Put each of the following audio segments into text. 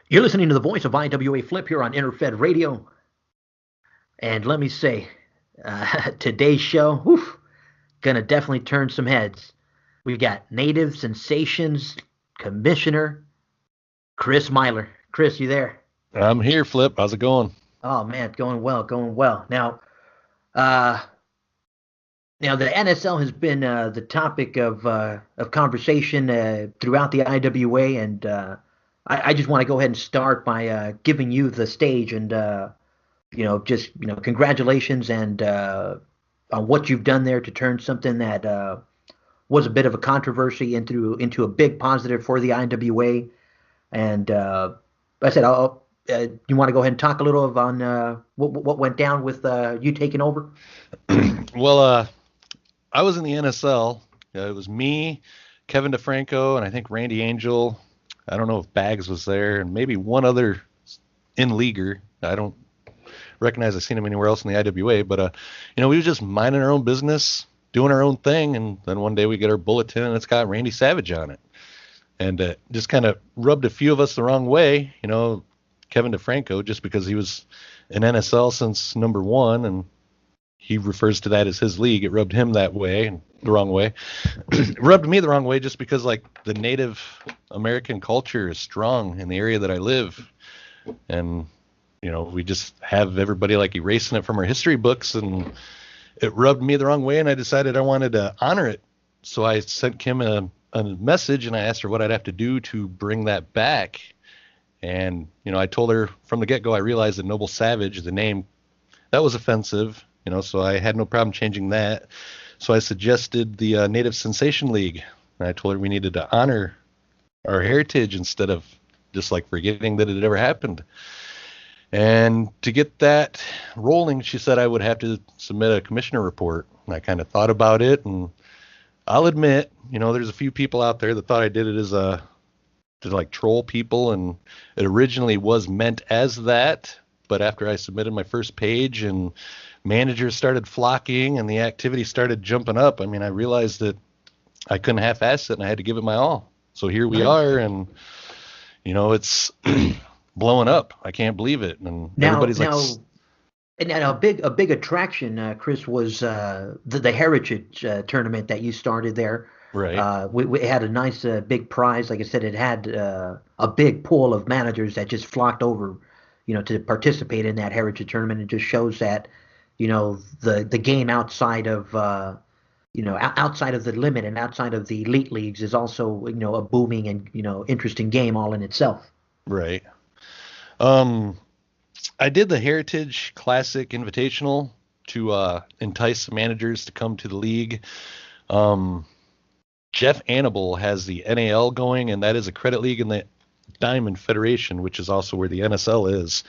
You're listening to the voice of IWA Flip here on Interfed Radio. And let me say, today's show, gonna definitely turn some heads. We've got Native Sensations Commissioner Chris Myler. Chris, you there? I'm here, Flip. How's it going? Oh man, going well, going well. Uh, now the NSL has been the topic of conversation throughout the IWA, and I just want to go ahead and start by giving you the stage and just congratulations and on what you've done there to turn something that was a bit of a controversy into a big positive for the IWA. And I said, you want to go ahead and talk a little on what went down with you taking over? Well, I was in the NSL. It was me, Kevin DeFranco, and I think Randy Angel. I don't know if Bags was there, and maybe one other in leaguer. I don't recognize I've seen him anywhere else in the IWA, but we were just minding our own business, doing our own thing, and then one day we get our bulletin and it's got Randy Savage on it, and just kind of rubbed a few of us the wrong way. Kevin DeFranco, just because he was in NSL since number one, and he refers to that as his league. It rubbed him that way, the wrong way. It rubbed me the wrong way just because, like, the Native American culture is strong in the area that I live. And, we just have everybody, like, erasing it from our history books, and it rubbed me the wrong way, and I decided I wanted to honor it. So I sent Kim a message, and I asked her what I'd have to do to bring that back. And, I told her from the get-go, I realized that Noble Savage, the name, that was offensive. So I had no problem changing that. So I suggested the Native Sensation League. And I told her we needed to honor our heritage instead of just like forgetting that it ever happened. And to get that rolling, she said I would have to submit a commissioner report. And I kind of thought about it. And I'll admit, there's a few people out there that thought I did it as to like troll people. And it originally was meant as that. But after I submitted my first page and managers started flocking and the activity started jumping up, I realized that I couldn't half-ass it and I had to give it my all. So here we are, and it's blowing up. I can't believe it. And everybody's like, a big attraction, Chris, was the Heritage tournament that you started there. Right. We had a nice big prize. Like I said, it had a big pool of managers that just flocked over, to participate in that Heritage tournament. It just shows that, the game outside of, outside of the limit and outside of the elite leagues is also, a booming and, interesting game all in itself. Right. I did the Heritage Classic Invitational to entice managers to come to the league. Jeff Annable has the NAL going, and that is a credit league in the Diamond Federation, which is also where the NSL is.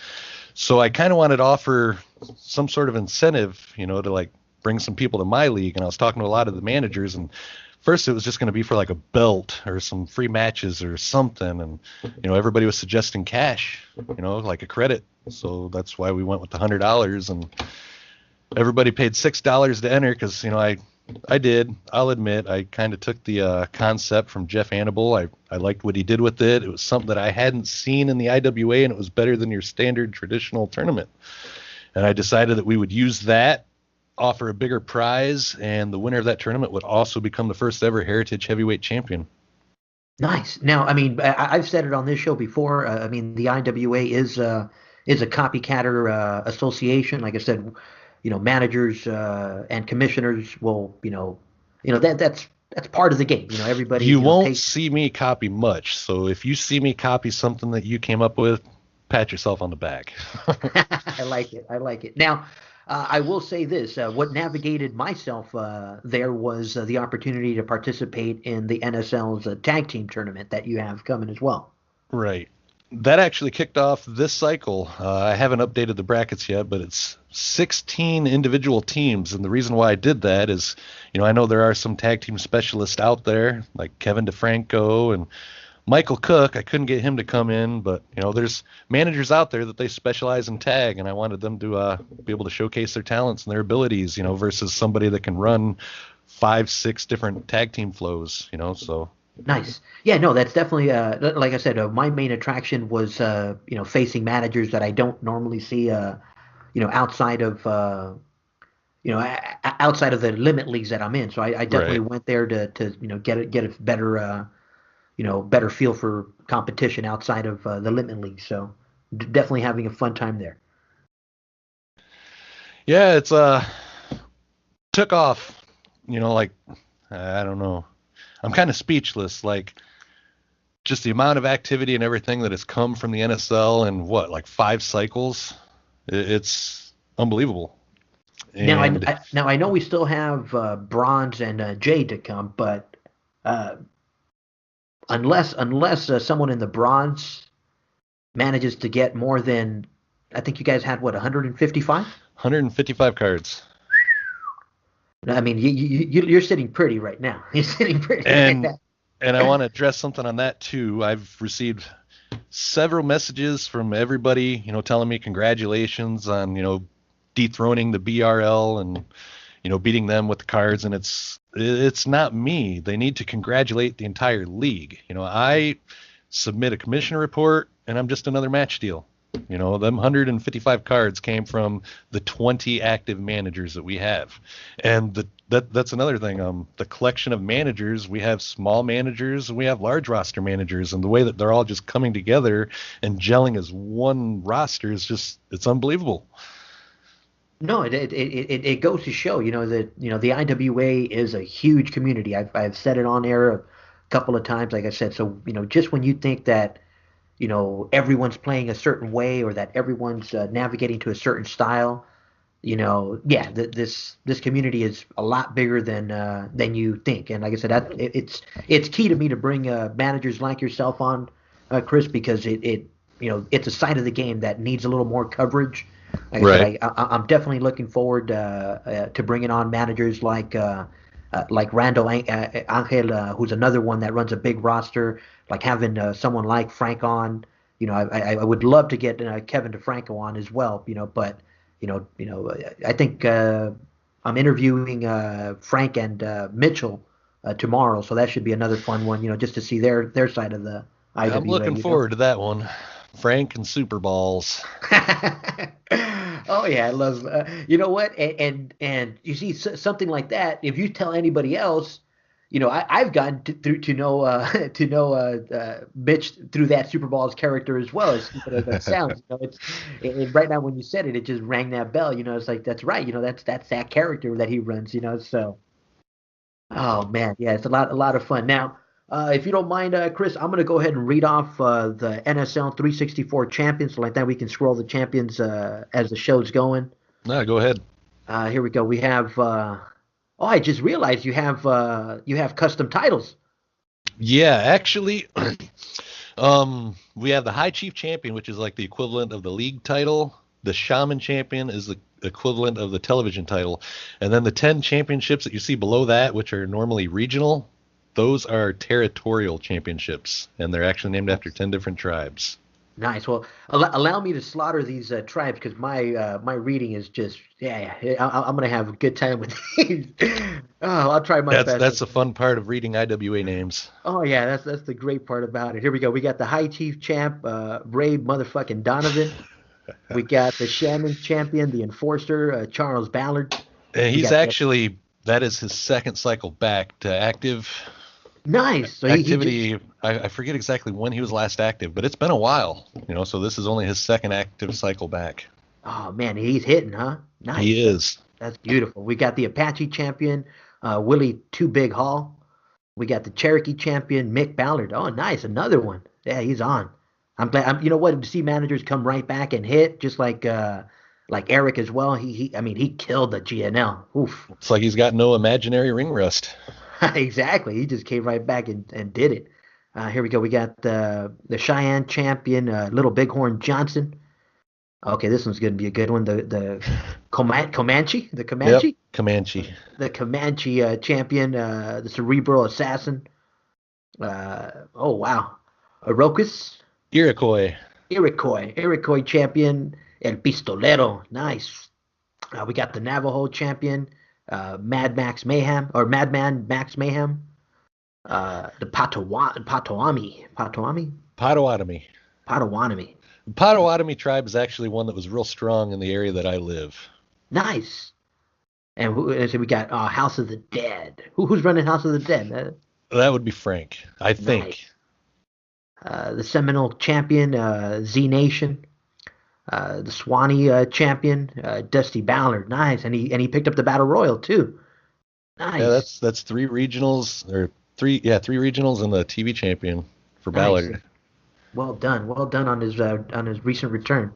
So I kind of wanted to offer some sort of incentive, to like bring some people to my league. And I was talking to a lot of the managers, and first it was just going to be for like a belt or some free matches or something. And, everybody was suggesting cash, like a credit. So that's why we went with the $100, and everybody paid $6 to enter because, I'll admit, I kind of took the concept from Jeff Annable. I liked what he did with it. It was something that I hadn't seen in the IWA, and it was better than your standard traditional tournament. And I decided that we would use that, offer a bigger prize, and the winner of that tournament would also become the first ever Heritage Heavyweight Champion. Nice. Now, I've said it on this show before. The IWA is a copycatter association. Like I said, managers and commissioners will, that's part of the game. Everybody. You won't see me copy much. So if you see me copy something that you came up with, pat yourself on the back. I like it. Now, I will say this: what navigated myself there was the opportunity to participate in the NSL's tag team tournament that you have coming as well. Right. That actually kicked off this cycle. I haven't updated the brackets yet, but it's 16 individual teams. And the reason why I did that is, I know there are some tag team specialists out there like Kevin DeFranco and Michael Cook. I couldn't get him to come in, but, there's managers out there that they specialize in tag, and I wanted them to be able to showcase their talents and their abilities, versus somebody that can run 5-6 different tag team flows, so Nice. Yeah, no, that's definitely like I said, my main attraction was facing managers that I don't normally see outside of outside of the limit leagues that I'm in. So I definitely Right. went there to get a better better feel for competition outside of the limit league. So definitely having a fun time there. Yeah, it's took off. Like I don't know. I'm kind of speechless. Like just the amount of activity and everything that has come from the NSL in what, like 5 cycles? It's unbelievable. And Now I know we still have bronze and jade to come, but uh, unless someone in the bronze manages to get more than, I think you guys had what, 155? 155 cards. I mean, you're sitting pretty right now. You're sitting pretty right And now. and I want to address something on that too. I've received several messages from everybody, telling me congratulations on, dethroning the BRL and, beating them with the cards. And it's not me. They need to congratulate the entire league. I submit a commissioner report and I'm just another match deal. Them 155 cards came from the 20 active managers that we have. And that's another thing. The collection of managers, we have small managers and we have large roster managers, and the way that they're all just coming together and gelling as one roster is just, it's unbelievable. No, it goes to show, that the IWA is a huge community. I've said it on air a couple of times, like I said. So just when you think that everyone's playing a certain way or that everyone's navigating to a certain style, yeah, this community is a lot bigger than you think. And like I said, it's key to me to bring managers like yourself on, Chris, because it's a side of the game that needs a little more coverage. Like I said, Right. I'm definitely looking forward to bringing on managers like Randall Angel, who's another one that runs a big roster. Like having someone like Frank on. I would love to get Kevin DeFranco on as well. But I think I'm interviewing Frank and Mitchell tomorrow, so that should be another fun one. Just to see their side of the I'm IWA. looking forward to that one. Frank and Super Balls. Oh yeah, I love. You know what? And you see something like that. If you tell anybody else, I've gotten through to know to know Mitch through that Super Bowl's character as well. As stupid as that sounds, it's and right now when you said it, it just rang that bell. It's like that's right. That's that character that he runs. So. Oh man, yeah, it's a lot of fun. Now, if you don't mind, Chris, I'm gonna go ahead and read off the NSL 364 champions, so like that we can scroll the champions as the show's going. No, go ahead. Here we go. We have. Oh, I just realized you have custom titles. Yeah, actually, we have the High Chief Champion, which is like the equivalent of the league title. The Shaman Champion is the equivalent of the television title. And then the 10 championships that you see below that, which are normally regional, those are territorial championships. And they're actually named after 10 different tribes. Nice. Well, allow me to slaughter these tribes because my reading is just yeah. I'm gonna have a good time with these. Oh, I'll try my That's best. that's the fun part of reading IWA names. Oh yeah, that's the great part about it. Here we go. We got the High Chief champ, Ray motherfucking Donovan. We got the Shaman champion, the Enforcer, Charles Ballard. And We he's got the actually, that is his second cycle back to active nice. So he just activity. I forget exactly when he was last active, but it's been a while, so this is only his second active cycle back. oh man, he's hitting, huh? Nice. He is. That's beautiful. We got the Apache champion, Willie Too Big Hall. We got the Cherokee champion, Mick Ballard. Oh, nice, another one. Yeah, he's on. I'm glad. You know what? To see managers come right back and hit, just like Eric as well. I mean, he killed the GNL. Oof. It's like he's got no imaginary ring rust. Exactly. He just came right back and did it. Here we go. We got the Cheyenne champion, Little Bighorn Johnson. Okay, this one's going to be a good one. The Comanche, the Yep, Comanche, Comanche. the Comanche champion, the Cerebral Assassin. Oh wow, Iroquois, Iroquois. Iroquois champion, El Pistolero. Nice. We got the Navajo champion, Mad Max Mayhem or Madman Max Mayhem. The Potawatomi. Potawatomi. Potawatomi tribe is actually one that was real strong in the area that I live. Nice. And so we got House of the Dead. Who's running House of the Dead? That would be Frank, I Nice. think. The Seminole champion, Z Nation. The Swanee champion, Dusty Ballard. Nice. And he picked up the Battle Royal too. Yeah, Nice. that's three regionals or three regionals and the TV champion for Nice. Ballard. Well done. Well done on his recent return.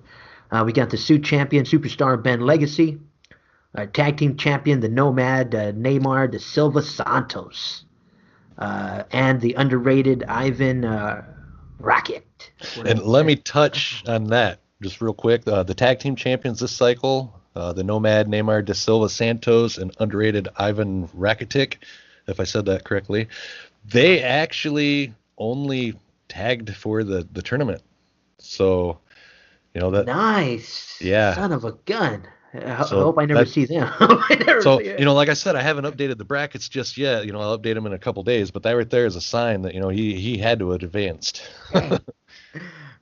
We got the Sioux champion, superstar Ben Legacy. Tag team champion, the Nomad, Neymar da Silva Santos. And the underrated Ivan Rakic. And let me touch on that just real quick. The tag team champions this cycle, the Nomad, Neymar da Silva Santos, and underrated Ivan Rakitic, if I said that correctly, they actually only tagged for the tournament. So, that, Nice. yeah. Son of a gun. I So hope I never that see them. I hope I never So, see it. like I said, I haven't updated the brackets just yet. I'll update them in a couple days, but that right there is a sign that, he had to have advanced.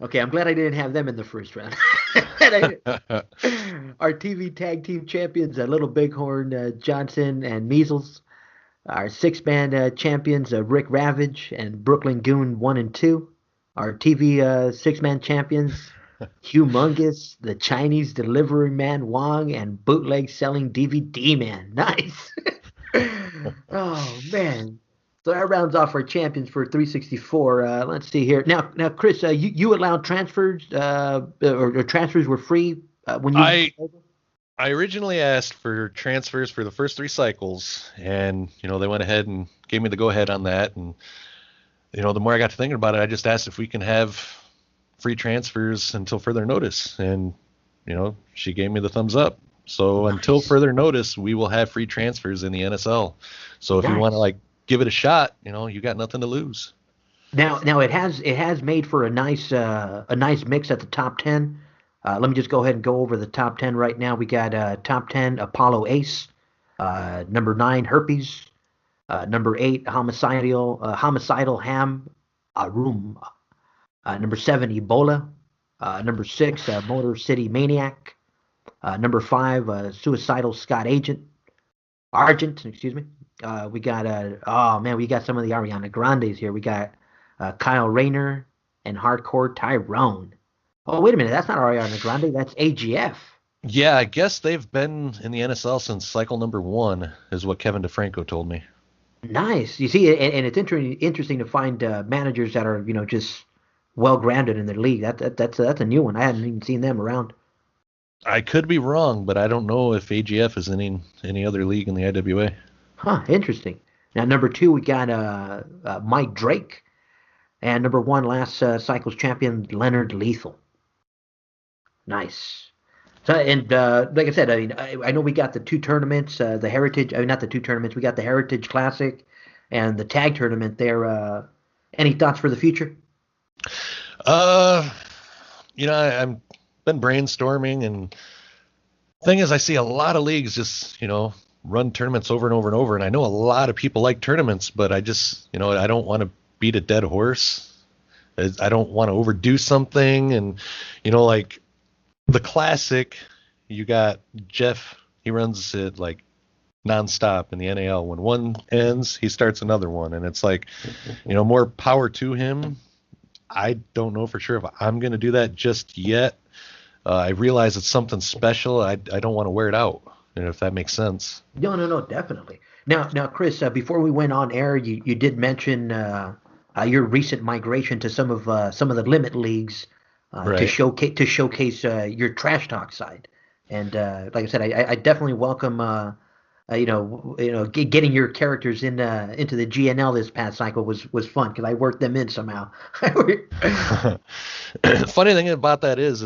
Okay, I'm glad I didn't have them in the first round. Our TV tag team champions, Little Bighorn Johnson and Measles. Our six-man champions, Rick Ravage and Brooklyn Goon 1 and 2. Our TV six-man champions, Humongous, the Chinese delivery man Wang, and bootleg selling DVD man. Nice. Oh man. So that rounds off our champions for 364. Let's see here. Now, Chris, you allowed transfers, or transfers were free when you. I I originally asked for transfers for the first three cycles, and they went ahead and gave me the go ahead on that. And the more I got to thinking about it, I just asked if we can have free transfers until further notice, and she gave me the thumbs up. So until Nice, further notice, we will have free transfers in the NSL. So if you want to nice. give it a shot, you got nothing to lose. Now it has made for a nice mix at the top 10. Let me just go ahead and go over the top 10 right now. We got top 10 Apollo Ace, number 9 Herpes, number 8 Homicidal Ham Arum, number 7 Ebola, number 6 Motor City Maniac, number 5 Suicidal Scott Argent, excuse me. We got oh man, we got some of the Ariana Grandes here. We got Kyle Rayner and Hardcore Tyrone. Oh wait a minute, that's not Ariana Grande. That's AGF. Yeah, I guess they've been in the NSL since cycle number 1, is what Kevin DeFranco told me. Nice. You see, and it's interesting to find managers that are just well grounded in their league. That's a new one. I hadn't even seen them around. I could be wrong, but I don't know if AGF is in any other league in the IWA. Huh. Interesting. Now number 2 we got Mike Drake, and number 1 last cycles champion Leonard Lethal. Nice. So, and like I said, I mean, I know we got the two tournaments, the Heritage. I mean, not the two tournaments. We got the Heritage Classic and the Tag Tournament. There. Any thoughts for the future? Uh, I'm been brainstorming, and thing is, I see a lot of leagues just run tournaments over and over and over, and I know a lot of people like tournaments, but I just I don't want to beat a dead horse. I don't want to overdo something, and like the Classic, you got Jeff. He runs it like nonstop in the NAL. When one ends, he starts another one, and it's like, more power to him. I don't know for sure if I'm going to do that just yet. I realize it's something special. I don't want to wear it out, if that makes sense. No, no, no, definitely. Now, Chris, before we went on air, you did mention your recent migration to some of the limit leagues Right. to showcase your trash talk side. And like I said, I definitely welcome getting your characters into the GNL this past cycle was fun because I worked them in somehow. Funny thing about that is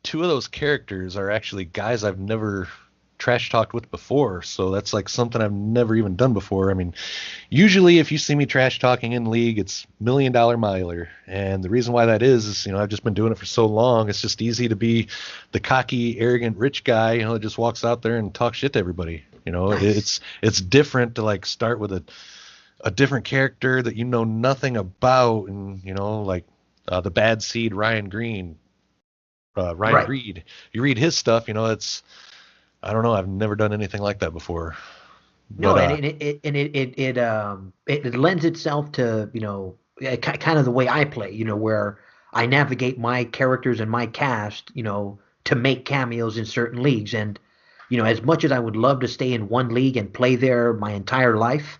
two of those characters are actually guys I've never trash talked with before. So that's like something I've never even done before. I mean, usually if you see me trash talking in league, it's $1 million miler. And the reason why that is, I've just been doing it for so long. It's just easy to be the cocky, arrogant, rich guy, that just walks out there and talks shit to everybody. Nice. It's different to like start with a different character that you know nothing about, and like the Bad Seed Ryan Right. Greed. You read his stuff, it's I don't know. I've never done anything like that before. No, But and it lends itself to, kind of the way I play, where I navigate my characters and my cast, to make cameos in certain leagues. And, as much as I would love to stay in one league and play there my entire life,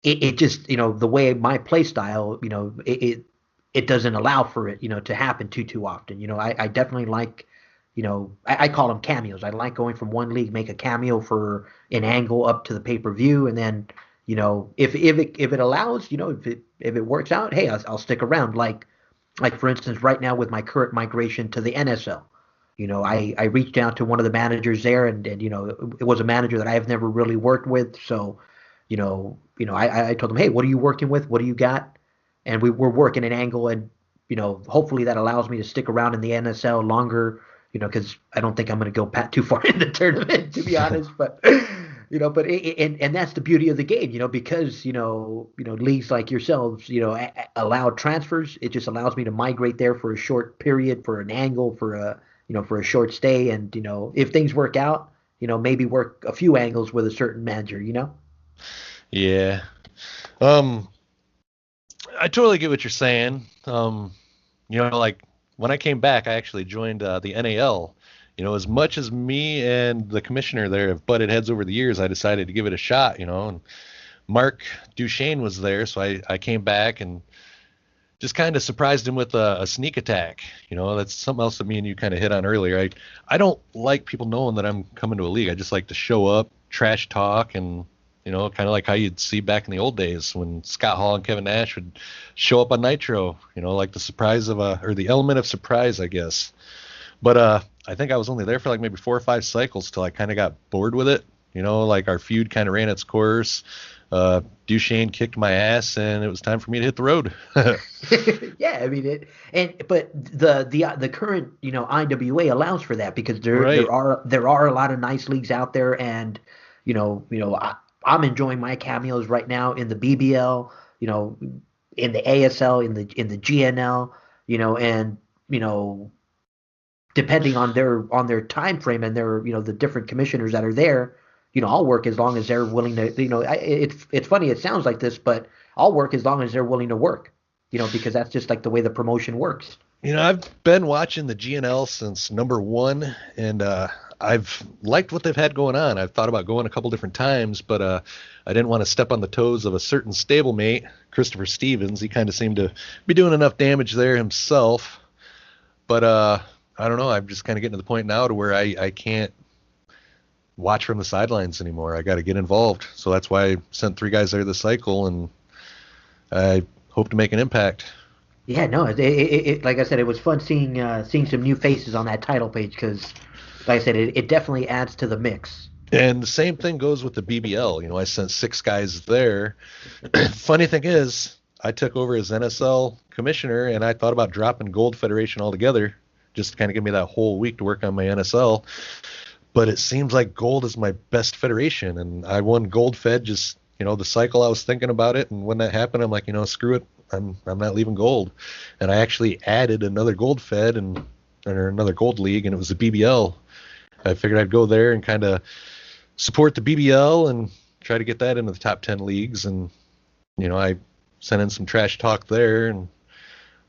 it just, the way my play style, it doesn't allow for it, to happen too often. I definitely like, I call them cameos. I like going from one league, make a cameo for an angle up to the pay-per-view, and then, if it allows, if it works out, hey, I'll stick around. Like for instance, right now with my current migration to the NSL, I reached out to one of the managers there, and it was a manager that I have never really worked with, so I told him, hey, what are you working with? What do you got? And we're working an angle, and hopefully that allows me to stick around in the NSL longer. Because I don't think I'm going to go too far in the tournament, to be honest. But and that's the beauty of the game, because leagues like yourselves, allow transfers. It just allows me to migrate there for a short period, for an angle, for a short stay, and if things work out, maybe work a few angles with a certain manager. yeah, um, I totally get what you're saying. Like when I came back, I actually joined the NAL. As much as me and the commissioner there have butted heads over the years, I decided to give it a shot. And Mark Duchesne was there, so I came back and just kind of surprised him with a sneak attack. That's something else that me and you kind of hit on earlier. I don't like people knowing that I'm coming to a league. I just like to show up, trash talk, and kind of like how you'd see back in the old days when Scott Hall and Kevin Nash would show up on Nitro. Like the surprise of or the element of surprise, I guess. But I think I was only there for like maybe 4 or 5 cycles till I kind of got bored with it. Like our feud kind of ran its course. Duchesne kicked my ass, and it was time for me to hit the road. Yeah, I mean but the current IWA allows for that because there Right. there are there are a lot of nice leagues out there, and I'm enjoying my cameos right now in the BBL, in the ASL, in the GNL, and you know depending on their time frame and their the different commissioners that are there, I'll work as long as they're willing to. It's funny. It sounds like this, but I'll work as long as they're willing to work. Because that's just like the way the promotion works. I've been watching the GNL since number one, and I've liked what they've had going on. I've thought about going a couple different times, but I didn't want to step on the toes of a certain stablemate, Christopher Stevens. He kind of seemed to be doing enough damage there himself. But I don't know. I'm just kind of getting to the point now to where I can't watch from the sidelines anymore. I got to get involved. So that's why I sent 3 guys there this cycle, and I hope to make an impact. Yeah, no, like I said, it was fun seeing some new faces on that title page because, like I said, it definitely adds to the mix. And the same thing goes with the BBL. I sent 6 guys there. Funny thing is, I took over as NSL commissioner, and I thought about dropping Gold Federation altogether, just to kind of give me that whole week to work on my NSL. But it seems like Gold is my best federation, and I won Gold Fed just the cycle I was thinking about it, and when that happened, I'm like, screw it, I'm not leaving Gold, and I actually added another Gold Fed or another Gold League, and it was the BBL. I figured I'd go there and kind of support the BBL and try to get that into the top 10 leagues, and I sent in some trash talk there, and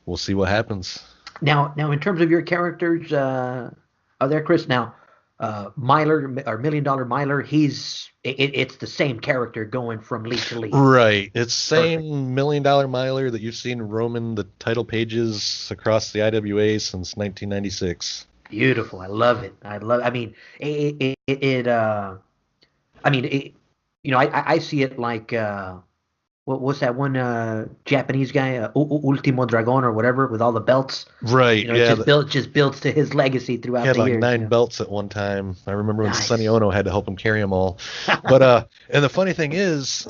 we'll see what happens. Now, in terms of your characters, are there, Chris? Now, Myler or Million Dollar Myler, it's the same character going from league to league. Right. It's Perfect. same $1 million miler that you've seen roaming the title pages across the IWA since 1996. Beautiful. I love it. I mean, I mean, I see it like what's that one Japanese guy, Ultimo Dragon or whatever, with all the belts. Right. It Yeah. just builds to his legacy He throughout had the like years. 9 belts at one time. I remember when Sonny Nice. Ono had to help him carry them all. But and the funny thing is,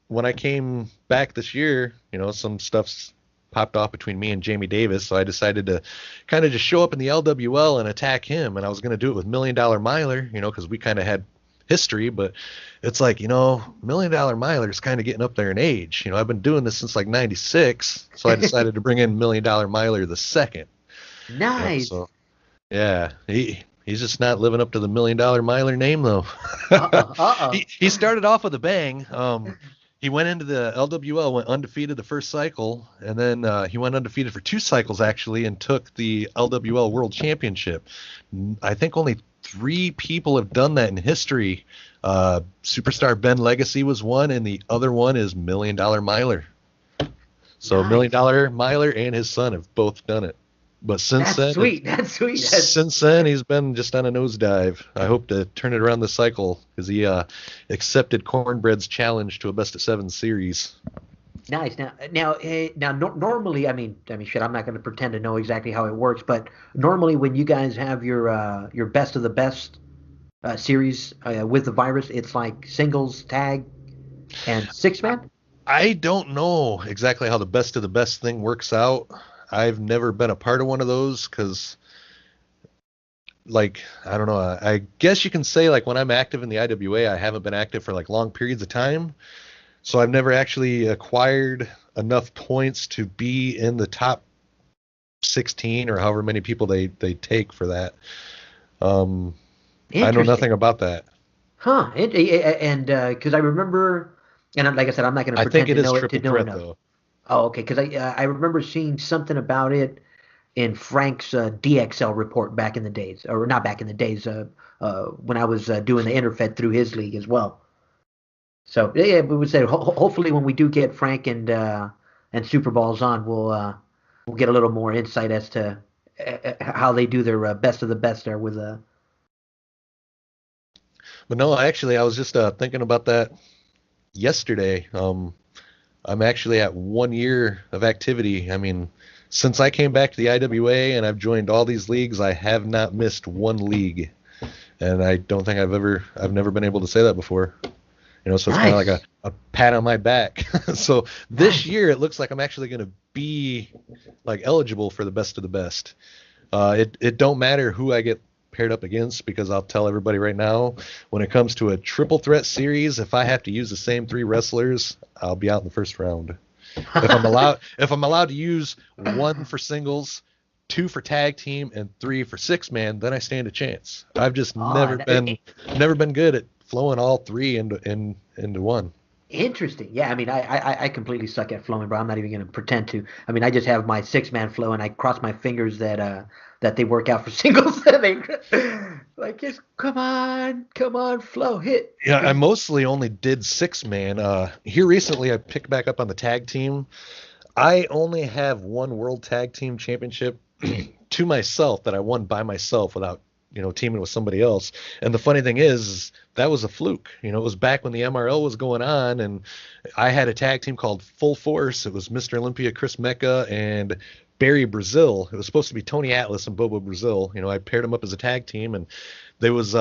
when I came back this year, some stuff's popped off between me and Jamie Davis, so I decided to kind of just show up in the LWL and attack him. And I was going to do it with $1 million miler, because we kind of had history, but it's like, $1 Million Miler is kind of getting up there in age. I've been doing this since like 96, so I decided to bring in $1 Million Miler the second. Nice. So yeah, he's just not living up to the $1 Million Miler name though. He started off with a bang. He went into the LWL, went undefeated the first cycle, and then he went undefeated for 2 cycles actually, and took the LWL World Championship. I think only 3 people have done that in history. Superstar Ben Legacy was one, and the other one is $1 Million Miler. So Nice. $1 Million Miler and his son have both done it. But since That's then, sweet. That's sweet. since then, he's been just on a nosedive. I hope to turn it around this cycle because he accepted Cornbread's challenge to a best-of-7 series. Nice. Normally, I mean, shit. I'm not going to pretend to know exactly how it works, but normally, when you guys have your best of the best series with the virus, it's like singles, tag, and six man. I don't know exactly how the best of the best thing works out. I've never been a part of one of those because, like, I don't know. I guess you can say, like, when I'm active in the IWA, I haven't been active for, like, long periods of time. So I've never actually acquired enough points to be in the top 16 or however many people they take for that. I know nothing about that. Huh. And because I remember, and like I said, I'm not going to I think pretend it to is know it to triple know threat, enough. though. Oh, okay. Because I remember seeing something about it in Frank's DXL report back in the days, or not back in the days, when I was doing the interfed through his league as well. So yeah, we would say hopefully when we do get Frank and Super Balls on, we'll get a little more insight as to how they do their best of the best there with But no, actually, I was just thinking about that yesterday. I'm actually at 1 year of activity. I mean, since I came back to the IWA and I've joined all these leagues, I have not missed one league. And I don't think I've never been able to say that before. So it's kind of like a pat on my back. So this year it looks like I'm actually going to be like eligible for the best of the best. It don't matter who I get paired up against because I'll tell everybody right now, when it comes to a triple threat series, if I have to use the same 3 wrestlers, I'll be out in the first round. If I'm allowed to use 1 for singles, 2 for tag team, and 3 for 6-man, then I stand a chance. I've just never been good at flowing all 3 into one. Interesting. Yeah, I mean, I completely suck at flowing, bro. I'm not even going to pretend to. I mean, I just have my 6-man flow, and I cross my fingers that they work out for singles. Like, just come on, flow, hit. Yeah, I mostly only did 6-man. Here recently, I picked back up on the tag team. I only have 1 World Tag Team Championship to myself that I won by myself without teaming with somebody else. And the funny thing is that was a fluke. It was back when the MRL was going on, and I had a tag team called Full Force. It was Mr. Olympia, Chris Mecca, and Barry Brazil. It was supposed to be Tony Atlas and Bobo Brazil. I paired them up as a tag team, and they was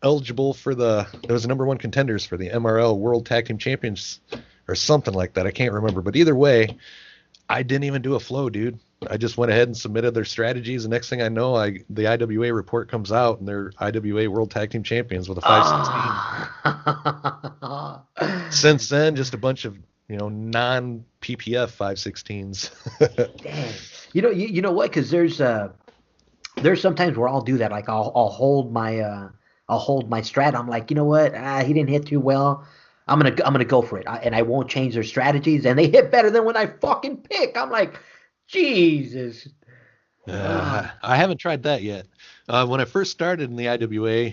eligible for there was the #1 contenders for the MRL World Tag Team Champions or something like that. I can't remember, but either way, I didn't even do a flow, dude. I just went ahead and submitted their strategies. The next thing I know, the IWA report comes out, and they're IWA World Tag Team Champions with a 516. Since then, just a bunch of non-PPF 516s. Dang. You know what? Because there's sometimes where I'll do that. Like I'll hold my strat. I'm like, you know what? He didn't hit too well. I'm gonna go for it, and I won't change their strategies, and they hit better than when I fucking pick. I'm like, Jesus. I haven't tried that yet. When I first started in the IWA,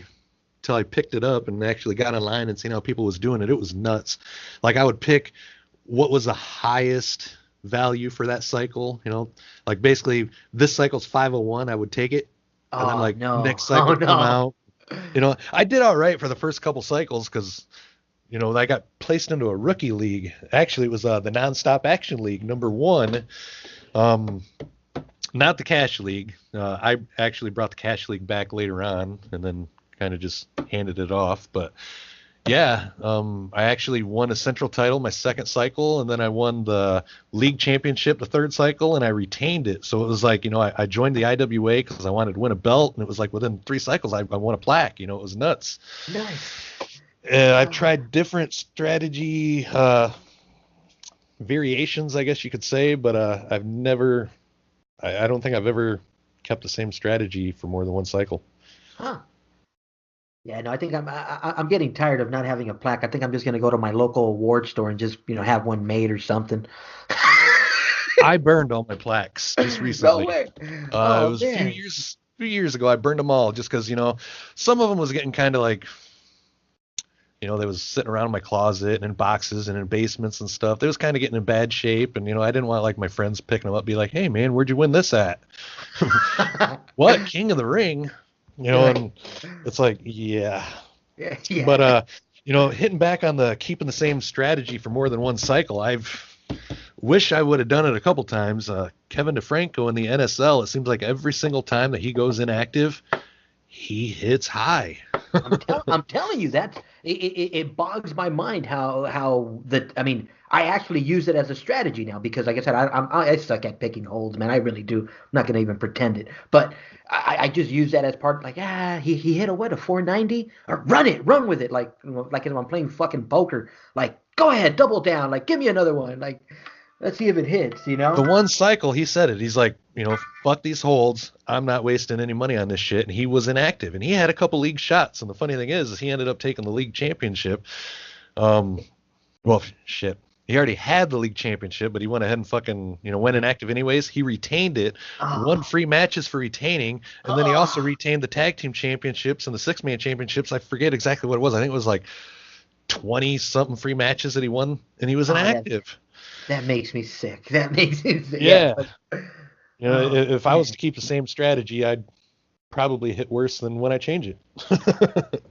till I picked it up and actually got online and seen how people was doing it, it was nuts. Like I would pick what was the highest value for that cycle. Like basically this cycle's 501, I would take it, and then next cycle come out. I did all right for the first couple cycles because. I got placed into a rookie league. Actually, it was the Nonstop Action League, #1. Not the Cash League. I actually brought the Cash League back later on and then kind of just handed it off. But, yeah, I actually won a Central title my second cycle, and then I won the League Championship the third cycle, and I retained it. So it was like, I joined the IWA because I wanted to win a belt, and it was like within 3 cycles I won a plaque. It was nuts. Nice. I've tried different strategy variations, I guess you could say, but I've never. I don't think I've ever kept the same strategy for more than one cycle. Huh. Yeah, no, I think I'm getting tired of not having a plaque. I think I'm just gonna go to my local award store and just, have one made or something. I burned all my plaques just No recently. way. It Oh was man. a few years ago. I burned them all just because some of them was getting kind of like they was sitting around in my closet and in boxes and in basements and stuff. They was kind of getting in bad shape, and I didn't want like my friends picking them up, be like, "Hey man, where'd you win this at?" What, King of the Ring? And it's like, yeah. Yeah, But yeah. hitting back on the keeping the same strategy for more than one cycle, I've wish I would have done it a couple times. Kevin DeFranco in the NSL, it seems like every single time that he goes inactive, he hits high. I'm telling you that it bogs my mind how that I mean I actually use it as a strategy now because like I said I suck at picking holds, man. I really do. I'm not gonna even pretend it, but I just use that as part like he hit a 490 or run with it like if I'm playing fucking poker, like go ahead, double down, like give me another one, like let's see if it hits, you The know. one cycle, he said it. He's like, fuck these holds. I'm not wasting any money on this shit. And he was inactive, and he had a couple league shots. And the funny thing is he ended up taking the league championship. Um, well, shit. He already had the league championship, but he went ahead and fucking, went inactive anyways. He retained it, won Oh, free matches for retaining, and then he also oh, retained the tag team championships and the six-man championships. I forget exactly what it was. I think it was like 20 something free matches that he won, and he was oh, that inactive. that makes me sick. That makes me sick. Yeah. Yeah. Oh If I was man. to keep the same strategy, I'd probably hit worse than when I change it.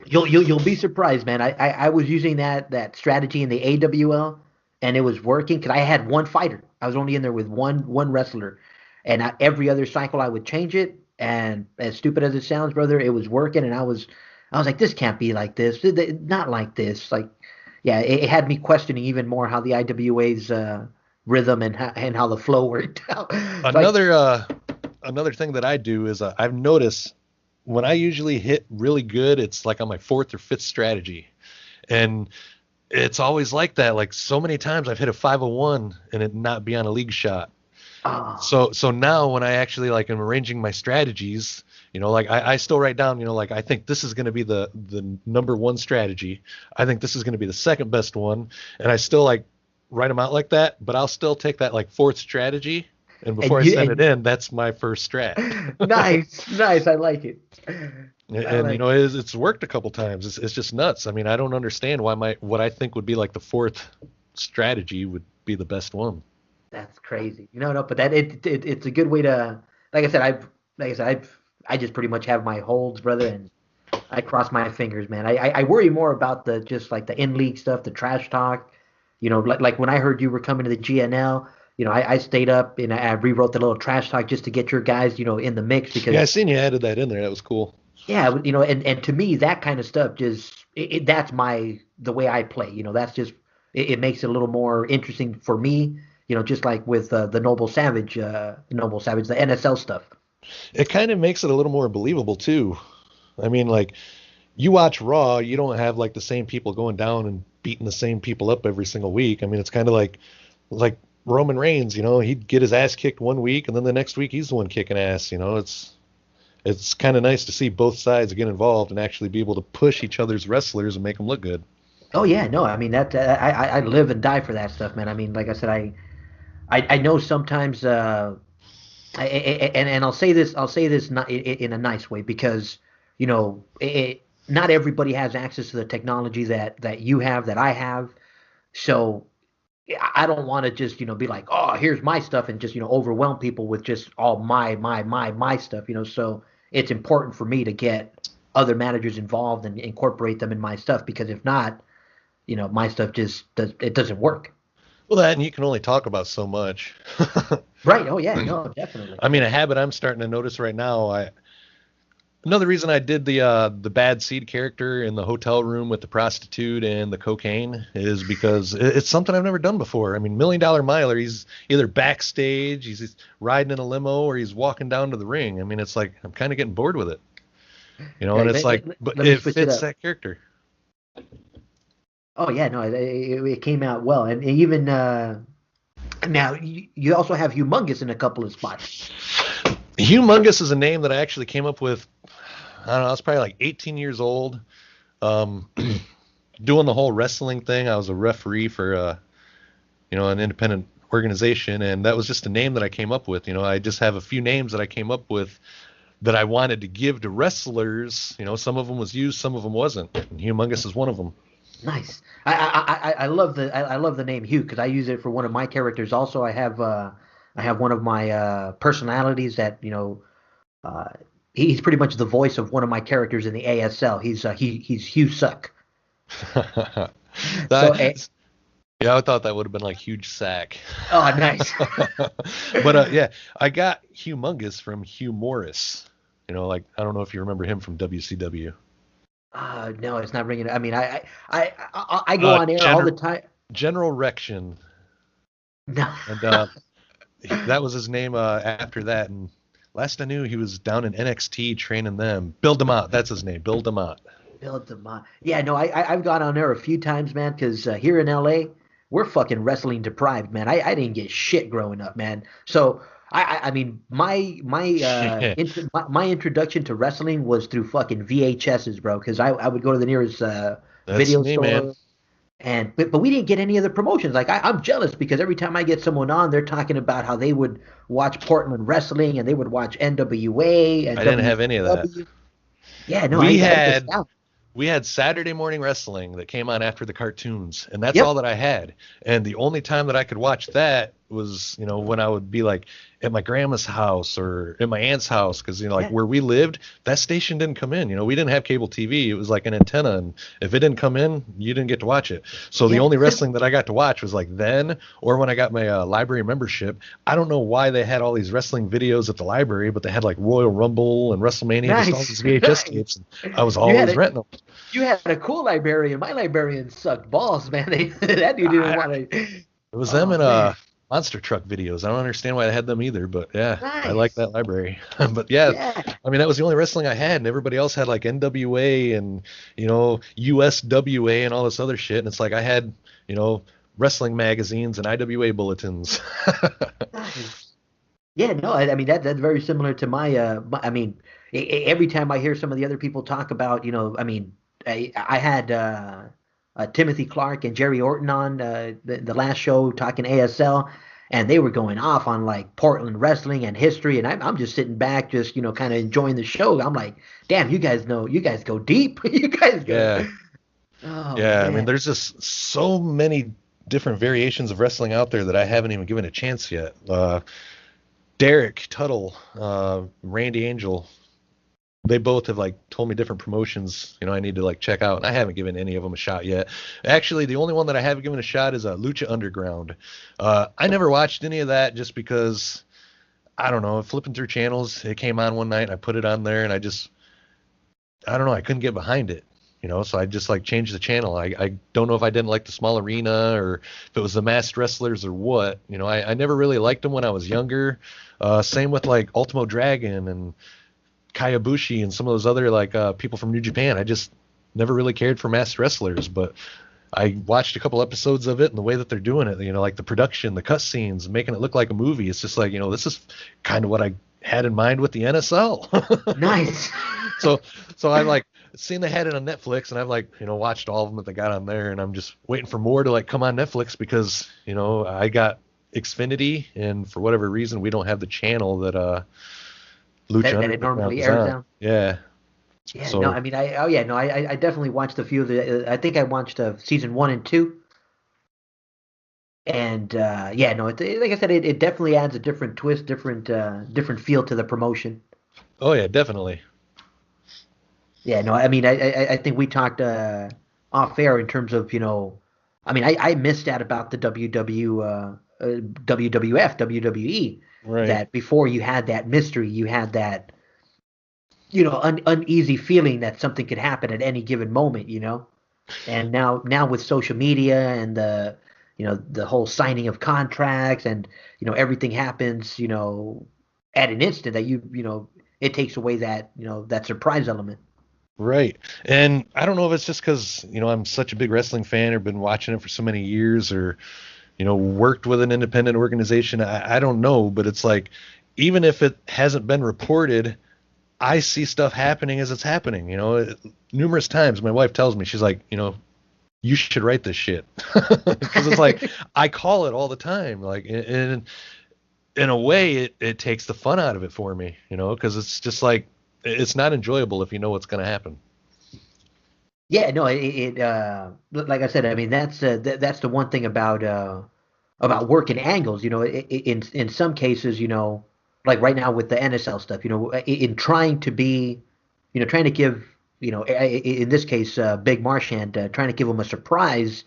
You'll be surprised, man. I was using that strategy in the AWL, and it was working because I had one fighter. I was only in there with one wrestler, and every other cycle I would change it. And as stupid as it sounds, brother, it was working, and I was like, this can't be like this, not like this. Like, yeah, it had me questioning even more how the IWA's rhythm and how the flow worked out. Like, Another another thing that I do is I've noticed when I usually hit really good, it's like on my fourth or fifth strategy, and it's always like that. Like so many times I've hit a 501 and it not be on a league shot. ah, So now when I actually like am arranging my strategies, like I still write down, like I think this is going to be the number one strategy. I think this is going to be the second best one, and I still like write them out like that. But I'll still take that like fourth strategy, and before and I you send it and in, that's my first strat. nice, nice. I like it. I And like it. it's worked a couple times. It's just nuts. I mean, I don't understand why my what I think would be like the fourth strategy would be the best one. That's crazy. No, but it's a good way to like I said, I just pretty much have my holds, brother, and I cross my fingers, man. I worry more about the just like the in league stuff, the trash talk. Like when I heard you were coming to the GNL, I stayed up and I rewrote the little trash talk just to get your guys, in the mix Yeah, I because seen you added that in there. That was cool. yeah, and to me that kind of stuff just that's the way I play. That's just it makes it a little more interesting for me. Just like with the Noble Savage, the NSL stuff. It kind of makes it a little more believable too. I mean, like you watch Raw, you don't have like the same people going down and beating the same people up every single week. I mean, it's kind of like Roman Reigns. He'd get his ass kicked one week, and then the next week he's the one kicking ass. It's kind of nice to see both sides get involved and actually be able to push each other's wrestlers and make them look good. Oh yeah, no, I mean that I live and die for that stuff, man. I mean, like I said, I know sometimes and I'll say this not in a nice way because not everybody has access to the technology that you have that I have. So I don't want to just be like, oh, here's my stuff and just overwhelm people with just all my stuff. So it's important for me to get other managers involved and incorporate them in my stuff because if not, my stuff it doesn't work. Well, that and you can only talk about so much. Right. Oh yeah. No, definitely. I mean, a habit I'm starting to notice right now. Another reason I did the bad seed character in the hotel room with the prostitute and the cocaine is because it's something I've never done before. I mean, Million Dollar Miler, he's either backstage, he's riding in a limo, or he's walking down to the ring. I mean, it's like I'm kind of getting bored with it, and Like, it's like, but let me it switch it fits up. that character. Oh yeah, no, it came out well, and even now you also have humongous in a couple of spots. Humongous is a name that I actually came up with. I don't know. I was probably like 18 years old. Um, doing the whole wrestling thing. I was a referee for an independent organization, and that was just a name that I came up with. I just have a few names that I came up with that I wanted to give to wrestlers. Some of them was used, some of them wasn't. And Humongous is one of them. Nice. I love I love the name Hugh because I use it for one of my characters. Also, I have one of my personalities that uh, he's pretty much the voice of one of my characters in the ASL. He's Hugh Suck. So that, yeah, I thought that would have been like huge sack. oh nice. But yeah, I got Humongous from Hugh Morris. Like I don't know if you remember him from WCW. No, it's not ringing. I mean, I go on air all the General time. General Rection, No. and that was his name after that. And last I knew, he was down in NXT training them. Bill DeMott, that's his name. Bill DeMott. Build them up. Yeah, no, I've gone on there a few times, man, because here in LA, we're fucking wrestling deprived, man. I didn't get shit growing up, man. So I mean, my introduction to wrestling was through fucking VHSs, bro. Because I would go to the nearest That's video me, man. store, and but we didn't get any of the promotions. Like I'm jealous because every time I get someone on, they're talking about how they would watch Portland wrestling and they would watch NWA and I didn't have any of that. WCW. Yeah, no, We I missed had out. we had Saturday morning wrestling that came on after the cartoons, and that's all Yep. that I had. And the only time that I could watch that was, when I would be like at my grandma's house or at my aunt's house, because like Yeah. where we lived, that station didn't come in. We didn't have cable TV. It was like an antenna, and if it didn't come in, you didn't get to watch it. So the Yeah. only wrestling that I got to watch was like then, or when I got my library membership. I don't know why they had all these wrestling videos at the library, but they had like Royal Rumble and WrestleMania, just all Nice. these VHS Nice. tapes. And I was You had always a renting them. you had a cool librarian. My librarian sucked balls, man. That dude didn't I, want to. It was them Oh and man. monster truck videos. I don't understand why they had them either, but yeah, I like Nice. that library. But yeah, Yeah. I mean that was the only wrestling I had, and everybody else had like NWA and USWA and all this other shit. And it's like I had wrestling magazines and IWA bulletins. Nice. Yeah, no, I mean that's very similar to I mean, every time I hear some of the other people talk about, I mean, I had Timothy Clark and Jerry Orton on the last show talking ASL, and they were going off on like Portland wrestling and history, and I'm just sitting back, just kind of enjoying the show. I'm like, damn, you guys go deep, you guys go. Yeah, Oh yeah. I mean, man, there's just so many different variations of wrestling out there that I haven't even given a chance yet. Derek Tuttle, Randy Angel, they both have like told me different promotions I need to like check out, and I haven't given any of them a shot yet. Actually, the only one that I haven't given a shot is Lucha Underground. I never watched any of that just because I don't know, flipping through channels, it came on one night, I put it on there, and I don't know, I couldn't get behind it. So I just like changed the channel. I don't know if I didn't like the small arena or if it was the masked wrestlers or what. I never really liked them when I was younger. Same with like Ultimo Dragon and Kayabushi and some of those other like people from New Japan. I just never really cared for masked wrestlers, but I watched a couple episodes of it, and the way that they're doing it, like the production, the cut scenes, making it look like a movie. It's just like, this is kind of what I had in mind with the NSL. nice. so so I like seen they had it on Netflix, and I've like watched all of them that they got on there, and I'm just waiting for more to like come on Netflix because I got Xfinity, and for whatever reason we don't have the channel that Lucha That it Underground normally is airs on. down. Yeah. Yeah, no, So I mean, oh yeah, no, I definitely watched a few of the. I think I watched season one and two, and yeah, no, like I said, it definitely adds a different twist, different feel to the promotion. oh yeah, definitely. Yeah, no, I mean, I think we talked off air in terms of I mean, I missed out about the WWF, WWE, Right. that before you had that mystery, you had that uneasy feeling that something could happen at any given moment. And now with social media and the whole signing of contracts and everything happens at an instant that it takes away that that surprise element. Right. And I don't know if it's just because, I'm such a big wrestling fan or been watching it for so many years or, worked with an independent organization. I don't know, but it's like, even if it hasn't been reported, I see stuff happening as it's happening. Numerous times my wife tells me, she's like, you should write this shit. Because it's like, I call it all the time. Like, and in a way, it takes the fun out of it for me, because it's just like, it's not enjoyable if you know what's going to happen. Yeah, no, like I said, I mean that's the one thing about working angles. In some cases, like right now with the NSL stuff, in trying to be, trying to give, in this case, Big Marchand, trying to give him a surprise,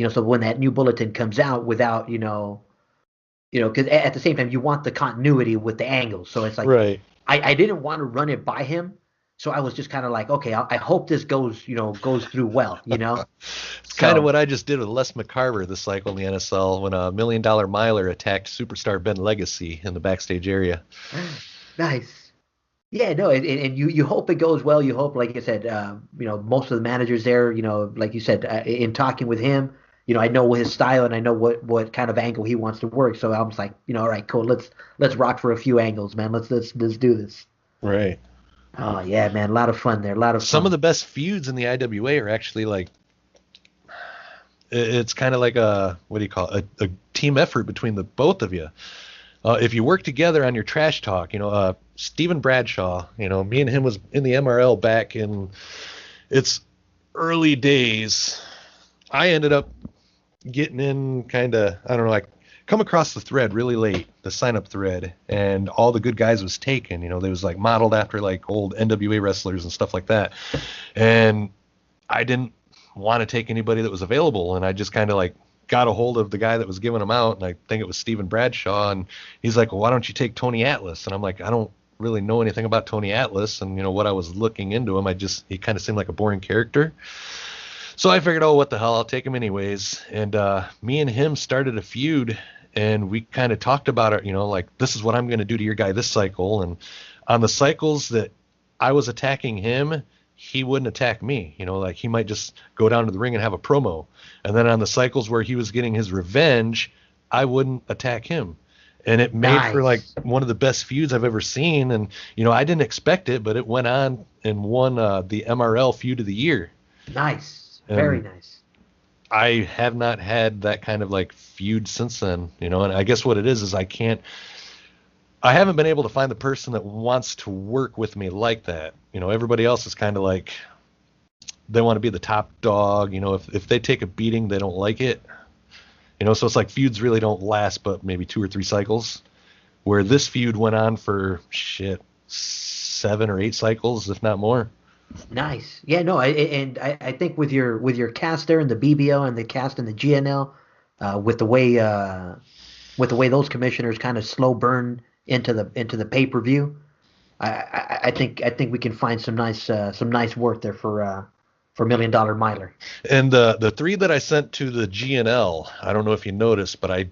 so when that new bulletin comes out without, because at the same time you want the continuity with the angles. So it's like Right. I didn't want to run it by him, so I was just kind of like, okay, I hope this goes through well. It's kind of So what I just did with Les McCarver this cycle in the NSL when a $1 million miler attacked superstar Ben Legacy in the backstage area. nice. Yeah, no, and you hope it goes well. You hope, like I said, most of the managers there, like you said, in talking with him, I know his style and I know what kind of angle he wants to work. So I was like, all right, cool. Let's rock for a few angles, man. Let's do this. Right. Oh yeah, man, a lot of fun there, a lot of Some of fun. the best feuds in the IWA are actually like it's kind of like a what do you call it? A team effort between the both of you. If you work together on your trash talk, Stephen Bradshaw, me and him was in the MRL back in its early days. I ended up getting in kind of, I don't know, like come across the thread really late, the sign up thread, and all the good guys was taken. They was like modeled after like old NWA wrestlers and stuff like that. And I didn't want to take anybody that was available. And I just kind of like got a hold of the guy that was giving them out. And I think it was Stephen Bradshaw. And he's like, well, why don't you take Tony Atlas? And I'm like, I don't really know anything about Tony Atlas. And, what I was looking into him, he kind of seemed like a boring character. So I figured, oh, what the hell, I'll take him anyways. And me and him started a feud, and we kind of talked about it, like this is what I'm going to do to your guy this cycle. And on the cycles that I was attacking him, he wouldn't attack me. Like he might just go down to the ring and have a promo. And then on the cycles where he was getting his revenge, I wouldn't attack him. And it made for like Nice, one of the best feuds I've ever seen. And, I didn't expect it, but it went on and won the MRL feud of the year. nice, very And nice. I have not had that kind of like feud since then, and I guess what it is I haven't been able to find the person that wants to work with me like that. Everybody else is kind of like they want to be the top dog. If they take a beating, they don't like it. So it's like feuds really don't last but maybe 2 or 3 cycles. Where this feud went on for 7 or 8 cycles, if not more. Nice. Yeah, no, I think with your cast there in the BBO and the cast in the GNL, with the way those commissioners kind of slow burn into the pay-per-view, I think we can find some nice work there for Million Dollar Miler. And the three that I sent to the GNL, I don't know if you noticed, but I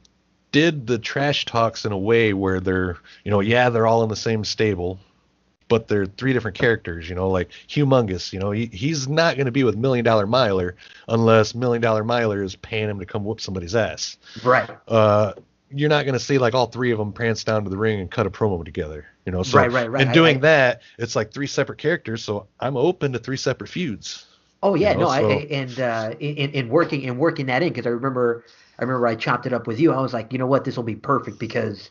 did the trash talks in a way where they're, yeah, they're all in the same stable, but they're 3 different characters, like Humongous, he's not going to be with $1 Million Miler unless $1 Million Miler is paying him to come whoop somebody's ass. Right. Uh, you're not going to see like all 3 of them prance down to the ring and cut a promo together, so Right, right, right. in doing that, it's like 3 separate characters. So I'm open to 3 separate feuds, Oh yeah, no, so and in working that in because I remember I chopped it up with you. I was like, you know what, this will be perfect because,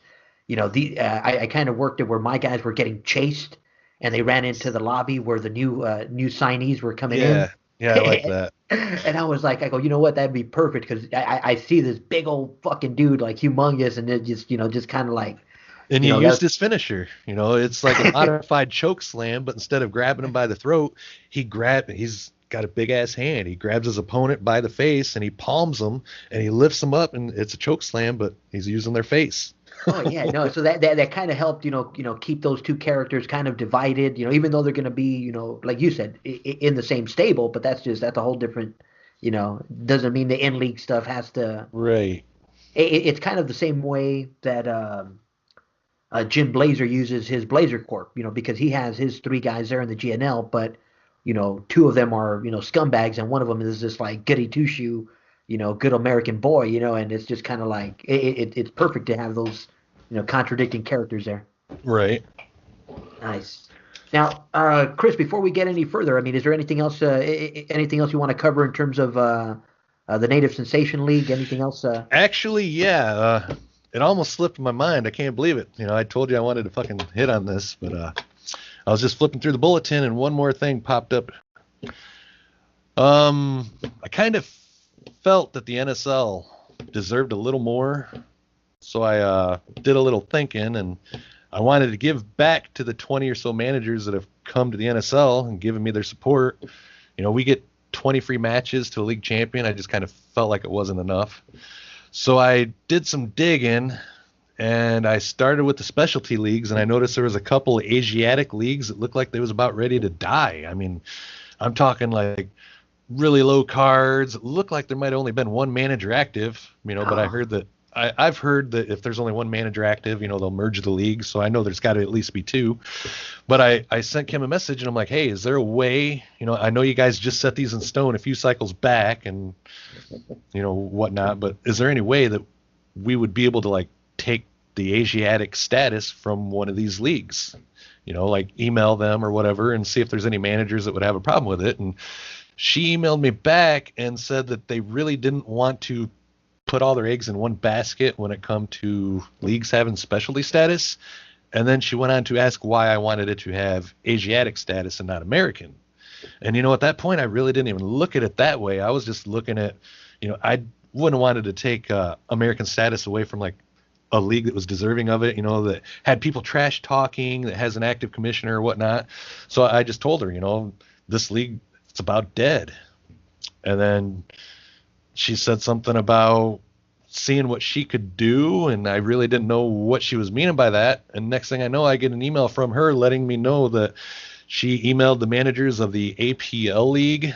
I kind of worked it where my guys were getting chased and they ran into the lobby where the new signees were coming in. yeah, yeah, I like that. And I was like, I go, you know what, that'd be perfect because I see this big old fucking dude like humongous and it just kind of like, And you used that. his finisher. It's like a modified choke slam, but instead of grabbing him by the throat, he's got a big ass hand. He grabs his opponent by the face and he palms him and he lifts him up and it's a choke slam, but he's using their face. Oh yeah, no. So that kind of helped, keep those two characters kind of divided. Even though they're going to be, like you said, in the same stable, but that's a whole different. Doesn't mean the in league stuff has to. Right. It's kind of the same way that Jim Blazer uses his Blazer Corp. Because he has his 3 guys there in the GNL, but two of them are, scumbags, and one of them is this like goody two shoe, good American boy, and it's just kind of like it's perfect to have those, contradicting characters there. Right. Nice. Now, Chris, before we get any further, I mean, is there anything else you want to cover in terms of the Native Sensation League? Anything else? Actually, yeah. It almost slipped my mind. I can't believe it. I told you I wanted to fucking hit on this, but I was just flipping through the bulletin and one more thing popped up. I kind of felt that the NSL deserved a little more, so I did a little thinking, and I wanted to give back to the 20 or so managers that have come to the NSL and given me their support. We get 20 free matches to a league champion. I just kind of felt like it wasn't enough. So I did some digging, and I started with the specialty leagues, and I noticed there was a couple of Asiatic leagues that looked like they was about ready to die. I mean, I'm talking like really low cards. It looked like there might have only been one manager active, but I've heard that if there's only one manager active, they'll merge the leagues. So I know there's got to at least be two. But I sent Kim a message, and I'm like, hey, is there a way, I know you guys just set these in stone a few cycles back and, whatnot, but is there any way that we would be able to like take the Asiatic status from one of these leagues, like email them or whatever and see if there's any managers that would have a problem with it? And she emailed me back and said that they really didn't want to put all their eggs in one basket when it come to leagues having specialty status. And then she went on to ask why I wanted it to have Asiatic status and not American. And at that point, I really didn't even look at it that way. I was just looking at, I wouldn't have wanted to take American status away from like a league that was deserving of it, that had people trash talking, that has an active commissioner or whatnot. So I just told her, this league, it's about dead. And then she said something about seeing what she could do, and I really didn't know what she was meaning by that. And next thing I know, I get an email from her letting me know that she emailed the managers of the APL League,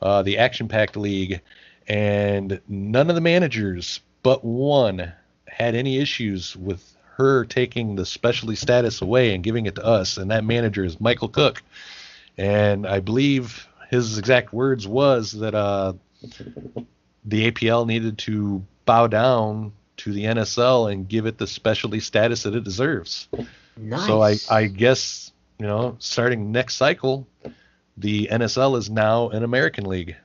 the Action Packed League, and none of the managers but one had any issues with her taking the specialty status away and giving it to us. And that manager is Michael Cook. And I believe his exact words was that the APL needed to bow down to the NSL and give it the specialty status that it deserves. Nice. So I guess, starting next cycle, the NSL is now an American league.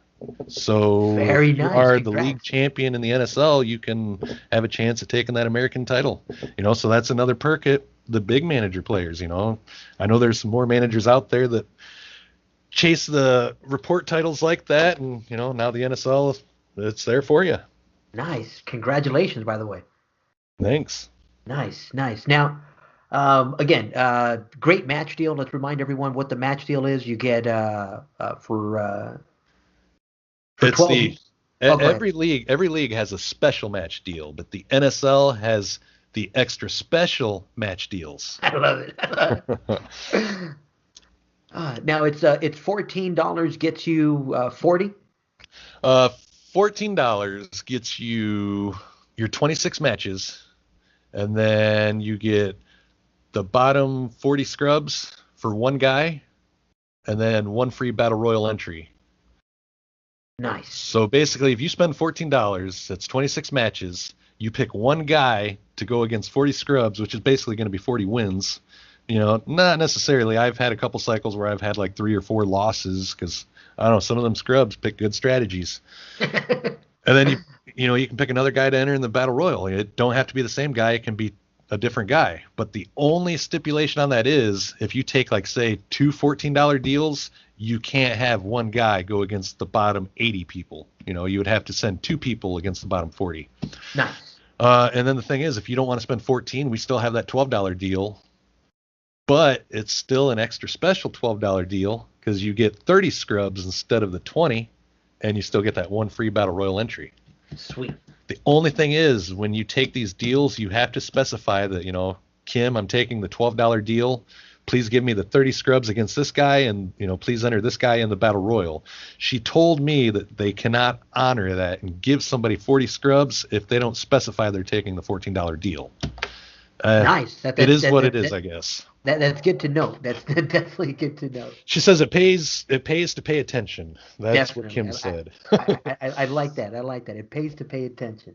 So very if you nice. are Congrats. The league champion in the NSL, you can have a chance at taking that American title. So that's another perk at the big manager players. I know there's some more managers out there that chase the report titles like that, and now the NSL, it's there for you. Nice. Congratulations, by the way. Thanks. Nice. Now, again, great match deal. Let's remind everyone what the match deal is. You get for it's 12. Every league has a special match deal, but the NSL has the extra special match deals. I love it. Now it's $14 gets you 40. $14 gets you your 26 matches, and then you get the bottom 40 scrubs for one guy, and then one free battle royal entry. Nice. So basically, if you spend $14, that's 26 matches. You pick one guy to go against 40 scrubs, which is basically going to be 40 wins. Not necessarily. I've had a couple cycles where I've had like 3 or 4 losses because I don't know, some of them scrubs pick good strategies. And then you can pick another guy to enter in the battle royal. It don't have to be the same guy. It can be a different guy. But the only stipulation on that is if you take like say 2 $14 deals, you can't have one guy go against the bottom 80 people. You would have to send 2 people against the bottom 40. Nice. And then the thing is, if you don't want to spend 14, we still have that $12 deal. But it's still an extra special $12 deal because you get 30 scrubs instead of the 20, and you still get that one free battle royal entry. Sweet. The only thing is, when you take these deals, you have to specify that, Kim, I'm taking the $12 deal. Please give me the 30 scrubs against this guy, and, please enter this guy in the battle royal. She told me that they cannot honor that and give somebody 40 scrubs if they don't specify they're taking the $14 deal. Uh, Nice. it is what it is, I guess. That's good to know. That's definitely good to know. She says it pays. It pays to pay attention. That's what Definitely. Kim said. I like that. I like that. It pays to pay attention.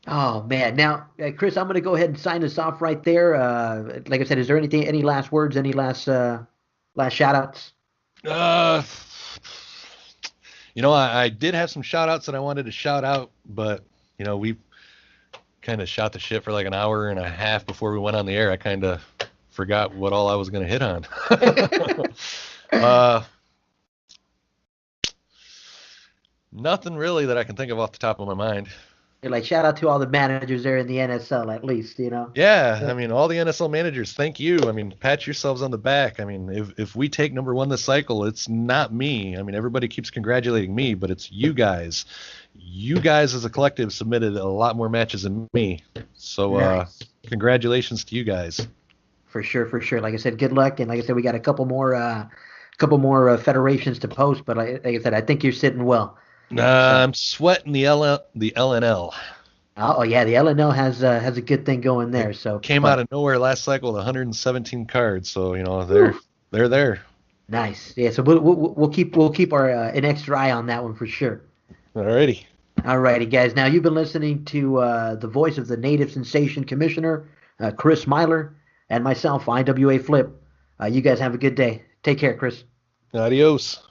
Oh man. Now, Chris, I'm going to go ahead and sign us off right there. Like I said, is there anything, any last words, any last shout outs? Uh, I did have some shout outs that I wanted to shout out, but we kind of shot the shit for like an hour and a half before we went on the air. I kind of forgot what all I was going to hit on. uh, Nothing really that I can think of off the top of my mind. You're like, shout out to all the managers there in the NSL, at least, you know? Yeah, I mean, all the NSL managers, thank you. I mean, pat yourselves on the back. I mean, if we take number one this cycle, it's not me. I mean, everybody keeps congratulating me, but it's you guys. You guys as a collective submitted a lot more matches than me. So, Nice. Congratulations to you guys. For sure, for sure. Like I said, good luck. And like I said, we got a couple more federations to post, but like I said, I think you're sitting well. I'm sweating the LNL. Oh yeah, the LNL has a good thing going there. So Came out of nowhere last cycle with 117 cards, so they're there. Nice. Yeah. So we'll keep our an extra eye on that one for sure. Alrighty. Alrighty, guys. Now you've been listening to the voice of the Native Sensation Commissioner, Chris Myler, and myself, IWA Flip. You guys have a good day. Take care, Chris. Adios.